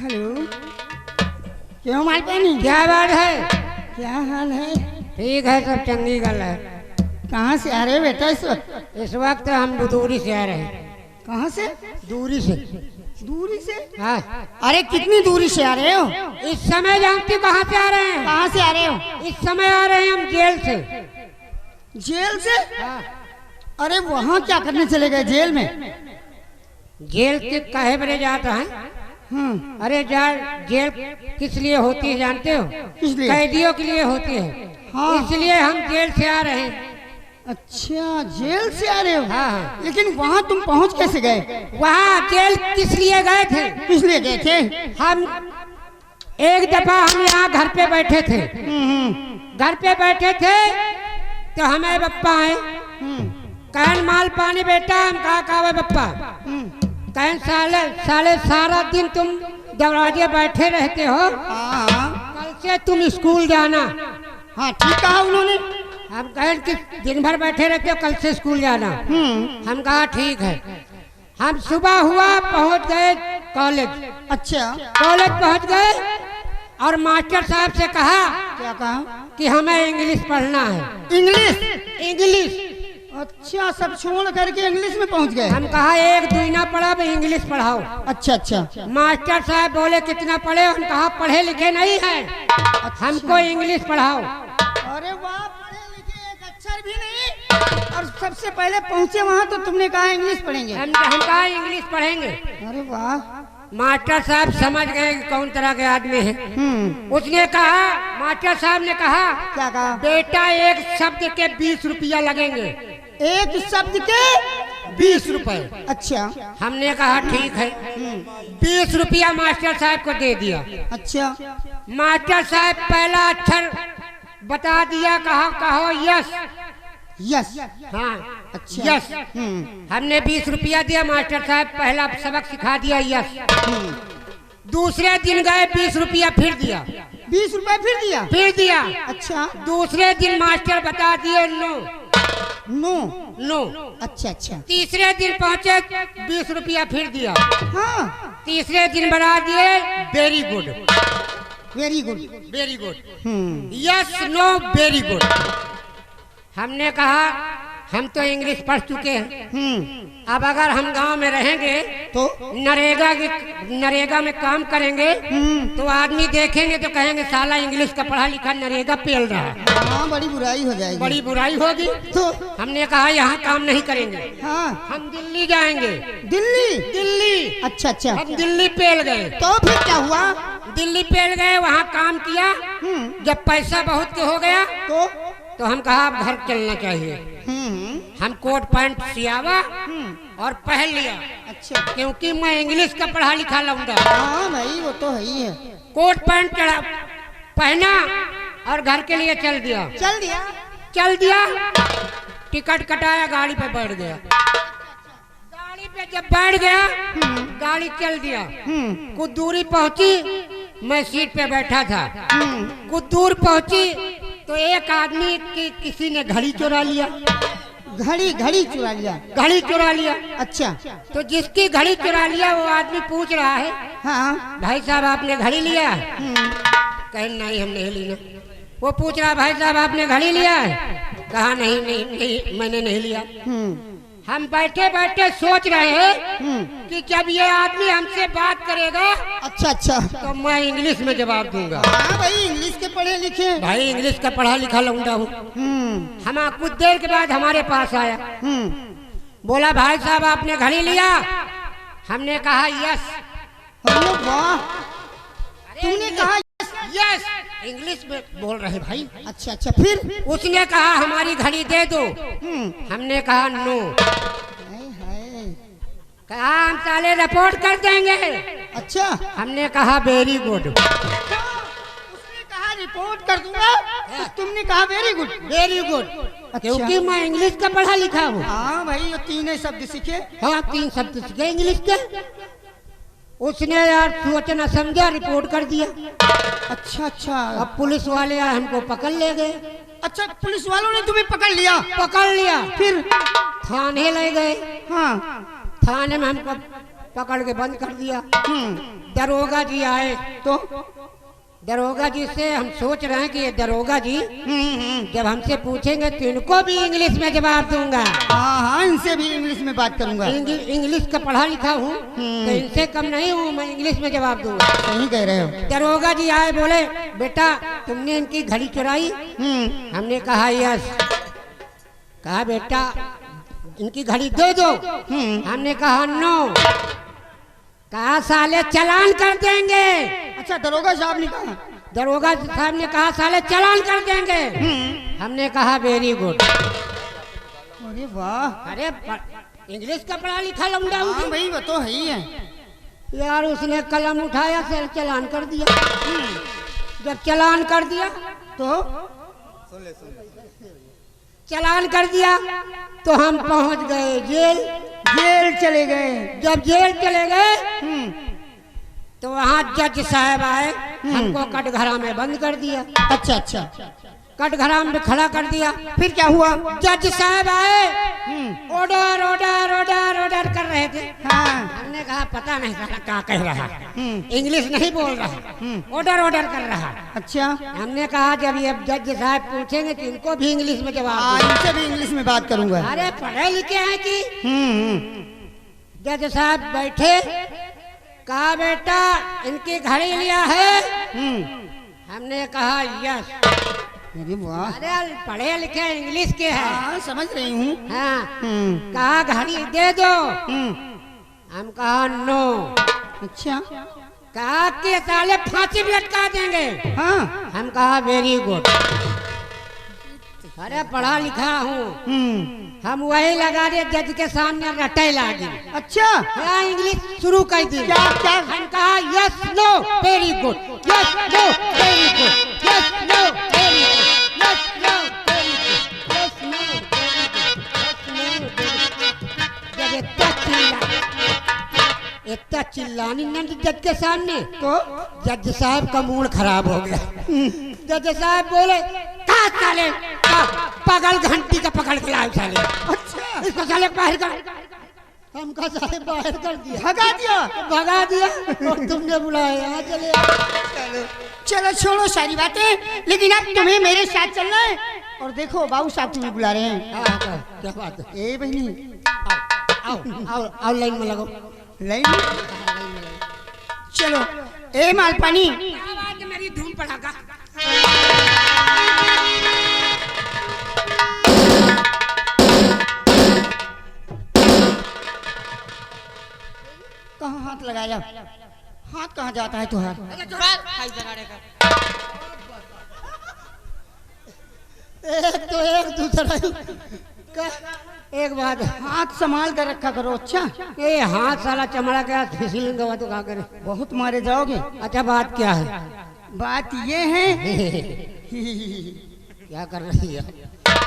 Hello, क्यों मालपानी? क्या बात है? क्या हाल है? ठीक है, सब चंगी गल है। कहाँ से आ रहे हो बेटा इस वक्त? इस वक्त हम दूरी से आ रहे हैं। कहाँ से? दूरी से। दूरी से? हाँ। अरे कितनी दूरी से आ रहे हो? इस समय जानती हो कहाँ से आ रहे हैं? कहाँ से आ रहे हो? इस समय आ रहे हैं हम जेल से। जेल से? हाँ। अरे वहाँ क्या करने चले गए जेल में? जेल के काहे बरे जाता है? अरे जेल किस लिए होती है जानते हो? किस लिए? कैदियों के लिए होती है। हाँ। इसलिए हम जेल से आ रहे हैं। अच्छा, जेल से आ रहे हो? हाँ हाँ। लेकिन वहाँ तुम पहुँच कैसे गए? वहाँ जेल किस लिए गए थे? किस लिए गए थे? हम एक दफा हम यहाँ घर पे बैठे थे। घर पे बैठे थे तो हमें बप्पा आए। कहन माल पानी बेटा, हम कहा बप्पा। कहन साले सारा दिन तुम दरवाजे बैठे रहते हो, हाँ कल से तुम स्कूल जाना। हाँ, ठीक कहा उन्होंने। हम कहन कि दिन भर बैठे रहते हो, कल से स्कूल जाना। हम कहा ठीक है। हम सुबह हुआ पहुंच गए कॉलेज। अच्छा, कॉलेज पहुंच गए और मास्टर साहब से कहा क्या कहा? कि हमें इंग्लिश पढ़ना है। इंग्लिश? इंग्लिश। अच्छा, सब छोड़ करके इंग्लिश में पहुंच गए? हम कहा एक दुईना पढ़ा, इंग्लिश पढ़ाओ। अच्छा अच्छा। मास्टर साहब बोले कितना पढ़े? हम कहा पढ़े लिखे नहीं है, हमको इंग्लिश पढ़ाओ। अरे वाह, पढ़े लिखे एक अक्षर भी नहीं, और सबसे पहले पहुंचे वहाँ तो तुमने कहा इंग्लिश पढ़ेंगे? हम कहा इंग्लिश पढ़ेंगे। अरे वाह। मास्टर साहब समझ गए कि कौन तरह के आदमी है। उसने कहा, मास्टर साहब ने कहा, क्या कहा? बेटा एक शब्द के 20 रुपया लगेंगे। एक शब्द के 20 रुपए। अच्छा। हमने कहा ठीक है। 20 रुपया मास्टर साहब को दे दिया। अच्छा। मास्टर साहब पहला अक्षर बता दिया, कहो यस। यस? हाँ अच्छा। यस। हमने 20 रुपया दिया, मास्टर साहब पहला सबक सिखा दिया यस। दूसरे दिन गए, 20 रुपया फिर दिया। 20 रुपए फिर दिया? अच्छा। दूसरे दिन मास्टर बता दिए नो। नो? नो। अच्छा अच्छा। तीसरे दिन पहुंचे, 20 रुपया फिर दिया। हाँ। तीसरे दिन बता दिए very good. Very good? Very good. Yes no very good. हमने कहा हम तो इंग्लिश पढ़ चुके हैं, अब अगर हम गांव में रहेंगे तो नरेगा में काम करेंगे तो आदमी देखेंगे तो कहेंगे साला इंग्लिश का पढ़ा लिखा नरेगा पेल रहा है। हाँ, बड़ी बुराई हो जाएगी। बड़ी बुराई होगी। तो हमने कहा यहाँ काम नहीं करेंगे। हाँ, हम दिल्ली जाएंगे। दिल्ली? दिल्ली। अच्छा अच्छा। हम दिल्ली पेल गए। तो फिर क्या हुआ? दिल्ली पेल गए, वहाँ काम किया। जब पैसा बहुत के हो गया तो हम कहा अब घर चलना चाहिए। हम कोट पैंट सियावा और पहन लिया। अच्छा। क्योंकि मैं इंग्लिश का पढ़ा लिखा लौंडा। हाँ भाई, वो तो है ही है। कोट पैंट पहना और घर के लिए चल दिया। चल दिया। टिकट कटाया, गाड़ी पे बैठ गया। गाड़ी पे जब बैठ गया, गाड़ी चल दिया। कुछ दूरी पहुंची, मैं सीट पे बैठा था। कुछ दूर पहुंची तो एक आदमी की किसी ने घड़ी चुरा लिया। घड़ी चुरा लिया? घड़ी चुरा लिया। अच्छा। तो जिसकी घड़ी चुरा लिया वो आदमी पूछ रहा है, हाँ, भाई साहब आपने घड़ी लिया? कहे नहीं हम नहीं लिया। वो पूछ रहा भाई साहब आपने घड़ी लिया है? कहा नहीं नहीं नहीं मैंने नहीं लिया। हम बैठे बैठे सोच रहे हैं कि जब ये आदमी हमसे बात करेगा अच्छा अच्छा, तो मैं इंग्लिश में जवाब दूंगा। हाँ भाई, इंग्लिश के पढ़े लिखे। भाई इंग्लिश का पढ़ा लिखा लौंडा हूँ। हम कुछ देर के बाद हमारे पास आया। बोला भाई साहब आपने घड़ी लिया? हमने कहा यस। अरे वाह, तुमने कहा यस। इंग्लिश में बोल रहे भाई। अच्छा अच्छा, फिर? उसने कहा हमारी घड़ी दे दो। हमने कहा नो। कहा हम साले रिपोर्ट कर देंगे। अच्छा। हमने कहा वेरी गुड। उसने कहा रिपोर्ट कर दूंगा, तो तुमने कहा वेरी गुड? Very good. अच्छा। क्योंकि मैं इंग्लिश का पढ़ा लिखा हूँ। हाँ भाई, ये 3 शब्द सीखे। हाँ 3 शब्द सीखे इंग्लिश के। उसने यार सोचना समझा रिपोर्ट कर दिया। अच्छा अच्छा। अब पुलिस वाले हमको पकड़ ले गए। अच्छा, पुलिस वालों ने तुम्हें पकड़ लिया? पकड़ लिया। फिर? थाने ले गए। हाँ। थाने में हमको पकड़ के बंद कर दिया। दरोगा जी आए तो दरोगा जी से हम सोच रहे हैं कि ये दरोगा जी जब हमसे पूछेंगे तो इनको भी इंग्लिश में जवाब दूंगा। हाँ हाँ, इनसे भी इंग्लिश में बात करूंगा। इंग्लिश का पढ़ा लिखा हूँ तो इनसे कम नहीं हूँ, मैं इंग्लिश में जवाब दूंगा। सही कह रहे हो। दरोगा जी आए, बोले बेटा तुमने इनकी घड़ी चुराई? हमने कहा यस। कहा बेटा इनकी घड़ी दे दो। हमने कहा नो। कहा साले चालान कर देंगे। अच्छा, दरोगा साहब ने कहा? दरोगा साहब ने कहा साले चालान कर देंगे। हमने कहा वेरी गुड। अरे वाह, अरे इंग्लिश का पढ़ा लिखा लौंडा हूँ। हाँ भाई, वो तो है ही है यार। उसने कलम उठाया, फिर चालान कर दिया। जब चालान कर दिया तो चालान कर दिया तो हम पहुंच गए जेल। जेल चले गए। जब जेल चले गए तो वहाँ जज साहब आए, हमको कटघरा में बंद कर दिया। अच्छा अच्छा, कटघरा में खड़ा कर दिया। फिर क्या हुआ? जज साहब आए, ऑर्डर ऑर्डर ऑर्डर ऑर्डर कर रहे थे। हाँ। हमने कहा पता नहीं साला क्या कह रहा है, इंग्लिश नहीं बोल रहा, ऑर्डर ऑर्डर कर रहा। अच्छा। हमने कहा जब ये जज साहब पूछेंगे तो इनको भी इंग्लिश में जवाब दो। इनसे भी इंग्लिश में बात करूंगा। अरे पढ़े लिखे हैं कि? जज साहब बैठे, कहा बेटा इनकी घड़ी लिया है? हमने कहा यस। अरे वाह, अरे पढ़े लिखे इंग्लिश के हैं। हाँ, समझ रही हूँ। हाँ। कहा घड़ी दे दो। हम कहा नो। अच्छा। कहा कि साले फांसी भी लटका देंगे। हाँ। हम कहा वेरी गुड। अरे पढ़ा लिखा हूँ। हम वही लगा दे जज के सामने रटे लागी। अच्छा। हाँ, इंग्लिश शुरू कर दी। क्या क्या? हम कहा yes no very good, yes no very good, yes no very good, yes no very good, yes no very good, yes no. जब इतना चिल्लानी नंद जज के सामने तो जज साहब का मूड खराब हो गया। जज साहब बोले कहा साले पागल घंटी का पकड़ के लाए साले। अच्छा। इसको साले बाहर कर। हमका साले बाहर कर दिया, भगा दिया, भगा दिया। और तुमने बुलाया यहाँ चले। चलो चलो, छोड़ो सारी बातें, लेकिन अब तुम्हें मेरे साथ चलना है। और देखो बाबू साहब तुम्हें बुला रहे हैं। क्या बात है? ए बहनी, आओ आओ लाइन में लगो। लाइन में? चलो। ए मालपानी, आवाज मेरी धूम पड़ाका। कहाँ हाथ लगाया? हाथ कहाँ जाता है तुहार? एक तो एक दूसरा एक बात, हाथ संभाल कर रखा करो। अच्छा। ये हाथ साला चमड़ा के हाथ फिसलेंगे तो क्या करे? बहुत मारे जाओगे। अच्छा बात क्या है? बात ये है क्या कर रही है?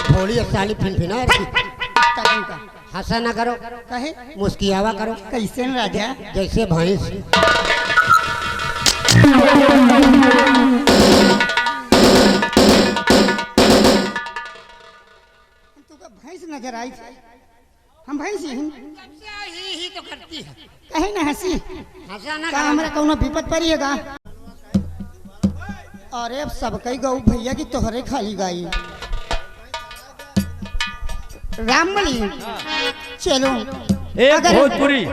थोड़ी साली फिनफिना रही। हंसा ना करो, कहे मुस्कियावा करो। कैसे न राजा? जैसे भैंस। भैंस नजर आई थी। हम भैंस ही तो करती है। कहे ना हंसी, हंसा ना का हमारा कौनो विपत पड़िएगा। अरे अब सब कई गऊ भैया की तोहरे खाली गाई। रामबली, चलो। एक भोजपुरी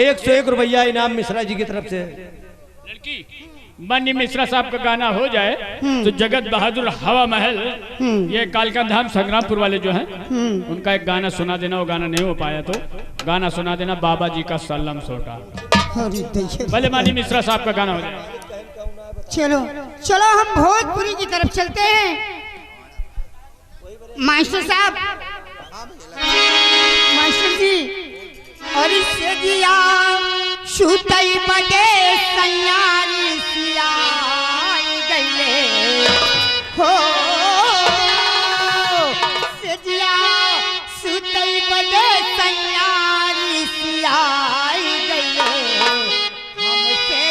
101 रुपया इनाम मिश्रा जी की तरफ से। लड़की माननीय मिश्रा साहब का गाना हो जाए तो जगत बहादुर हवा महल, ये कालका धाम संग्रामपुर वाले जो हैं उनका एक गाना सुना देना। वो गाना नहीं हो पाया तो गाना सुना देना, बाबा जी का सल्लम सोटा। भले माननीय मिश्रा साहब का गाना हो जाए। चलो चलो, हम भोजपुरी की तरफ चलते हैं। मास्टर साहब, मास्टर जी, और इससे दिया सुतई बदे सयारी सियाई गईले हो। से दिया सुतई बदे सयारी सियाई गईले हमसे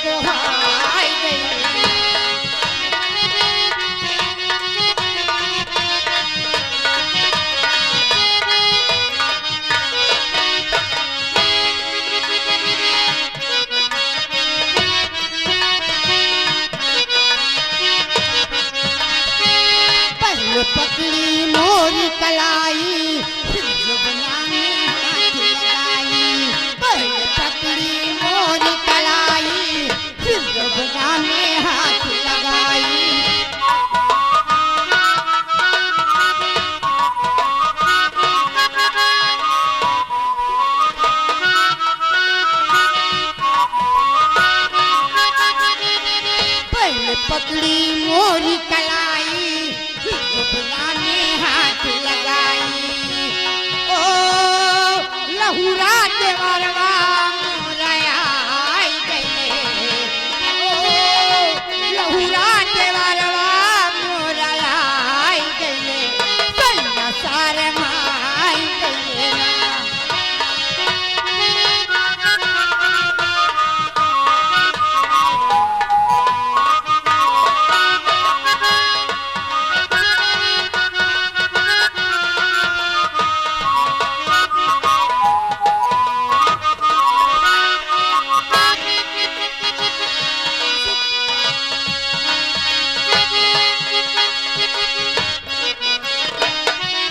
दोहाई गई। पहले पकड़ी मोरी कलाई, फिर जुबान में हाथ लगाई। पहले पकड़ी मोरी कलाई, फिर जुबान में हाथ लगाई। पहले पकड़ी मोरी कलाई, फिर जुबान में हाथ लगाई। ओ लहुरा के वरवा मोरया आई गई। ओ लहुरा के वरवा मोरया आई गई। सैया सारे माई गई।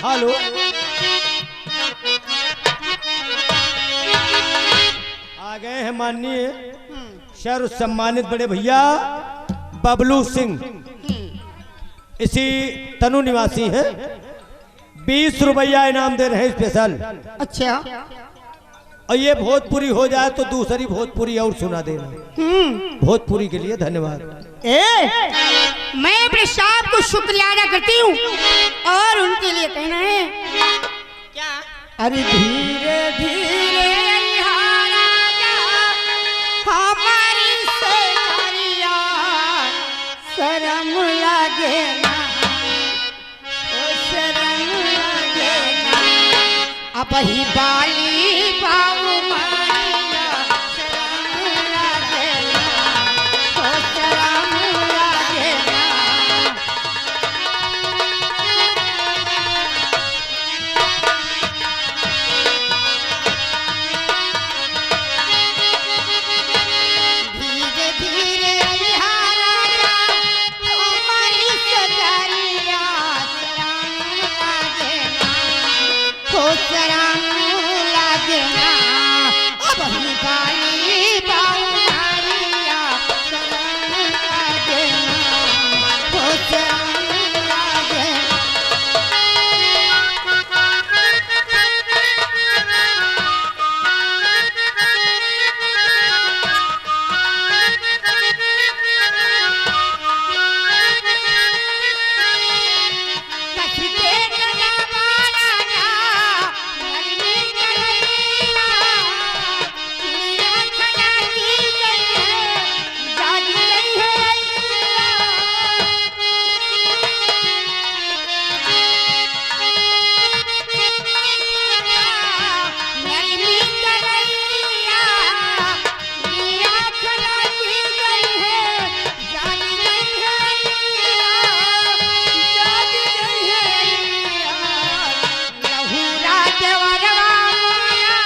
हेलो, आ गए हैं माननीय सर्व सम्मानित बड़े भैया बबलू सिंह, इसी तनु निवासी हैं। 20 रुपया इनाम दे रहे हैं स्पेशल। अच्छा। और ये भोजपुरी हो जाए तो दूसरी भोजपुरी और सुना देना। भोजपुरी के लिए धन्यवाद। मैं अपने साहब को शुक्रिया अदा करती हूँ और उनके लिए कहना है क्या? अरे धीरे धीरे हमारी सरिया शरम लगे ना, ओ शरम लगे ना। अब ही बाली बाऊ मारिया शरम लगे ना, ओ शरम लगे ना। धीरे धीरे हमारी सरिया शरम लगे ना, ओ शरम लगे ना। अब ही बाली बाऊ मारिया शरम लगे ना, ओ शरम लगे ना। कथके गला मारा जा, मरने गलैया, चिड़िया खड़ा की गई है, जाग गई है नरमी गलैया, चिड़िया खड़ा की गई है, जाग गई है जाग गई है। लहुरा देवरवा मोया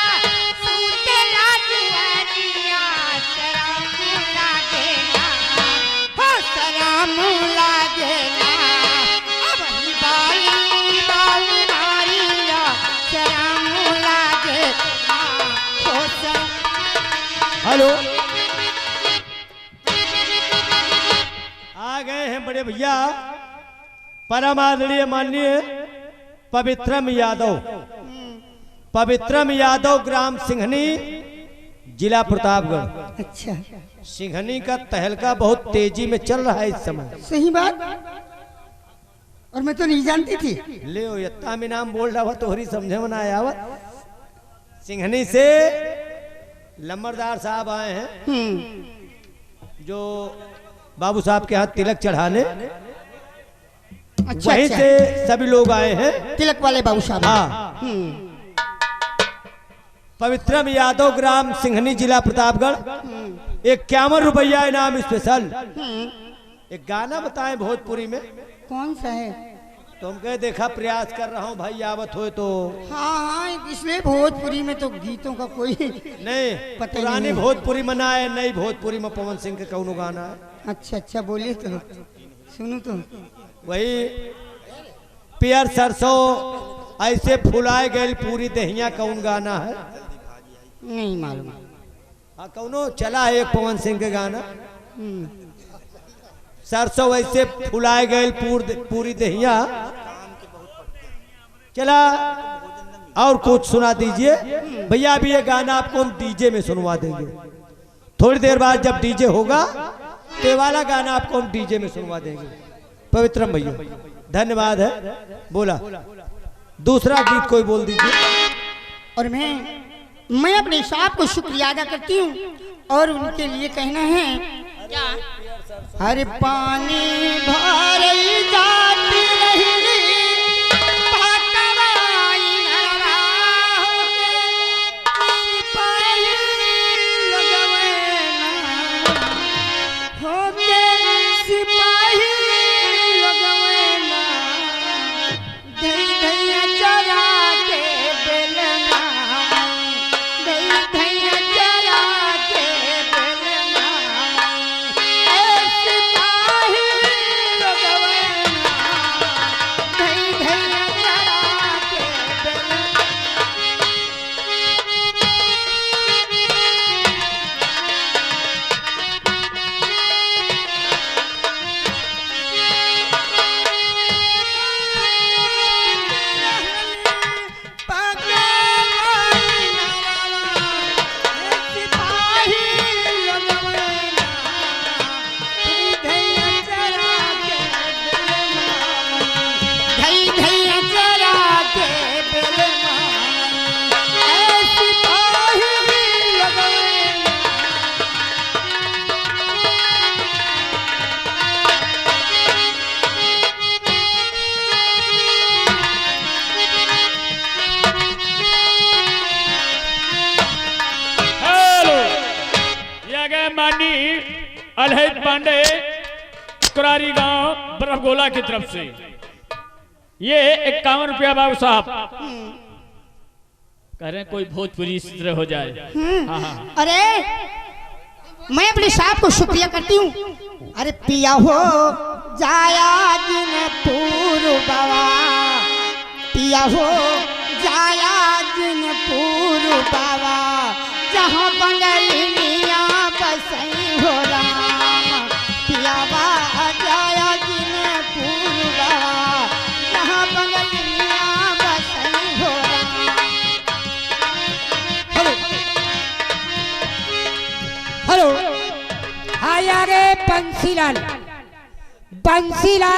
सूतेला दुआरिया शरम लागे ना, हो शरम लागे ना। अब ही बाली बाऊ मारिया शरम लागे ना, हो शरम। हेलो, आ गए हैं बड़े भैया परम आदरणीय माननीय पवित्रम यादव। पवित्रम यादव ग्राम सिंघनी, जिला प्रतापगढ़। अच्छा, सिंघनी का तहलका बहुत तेजी में चल रहा है इस समय। सही बात। और मैं तो नहीं जानती थी। ले यत्ता में नाम बोल रहा हुआ तो हरी समझे में ना आया हुआ। सिंघनी से लंबरदार साहब आए हैं जो बाबू साहब के हाथ तिलक चढ़ाने। अच्छा, वहीं अच्छा। से सभी लोग आए हैं। तिलक वाले बाबू साहब। हाँ, पवित्रम यादव ग्राम सिंघनी, जिला प्रतापगढ़। ₹51 इनाम स्पेशल। एक गाना बताएं भोजपुरी में। कौन सा है? तुम कहे देखा प्रयास कर रहा हूँ भाई, आवत हो तो। हाँ हाँ, इसलिए भोजपुरी में तो गीतों का कोई नहीं, पता पुरानी नहीं। भोजपुरी में ना है, नई भोजपुरी में पवन सिंह के कौनो गाना है। अच्छा अच्छा, बोलिए तो सुनू तो। वही पियर सरसों ऐसे फुलाए गए पूरी दहिया, कौन गाना है? नहीं मालूम। हाँ, कौनो चला है एक पवन सिंह के गाना, सरसों ऐसे फुलाए गए पूरी दहिया। चला और कुछ सुना दीजिए भैया। अभी ये गाना आपको हम डीजे में सुनवा देंगे। थोड़ी देर बाद जब डीजे होगा तो ये वाला गाना आपको हम डीजे में सुनवा देंगे। पवित्रम भैया धन्यवाद है। बोला दूसरा गीत कोई बोल दीजिए। और मैं अपने साहब को शुक्रिया अदा करती हूँ और उनके लिए कहना है क्या? हर पानी भर जाती रही पाकवाई नरवा होके सिपाही लगवे ना, होके सिपाही लगवे ना, धई धैया चरा के बेलना, धई धैया चरा के बेलना, सिपाही लगवे ना, धई धैया चरा के बेलना। मानी अलहैद पांडे कुरारी गांव बरफगोला की तरफ से ये 51 रुपया बाबू साहब कह रहे हैं कोई भोजपुरी इस तरह हो जाए। हाँ हाँ। अरे मैं अपने साहब को शुक्रिया करती हूँ। अरे पिया हो जाया जिन पूर्ववा, पिया हो जाया जिन पूर्ववा, जहाँ बंगलिया बसई हो राम, पियावा जाया जिन पूर्ववा, जहाँ बंगलिया बसई हो राम। हेलो, हाँ यारे बंसीलाल, बंसीलाल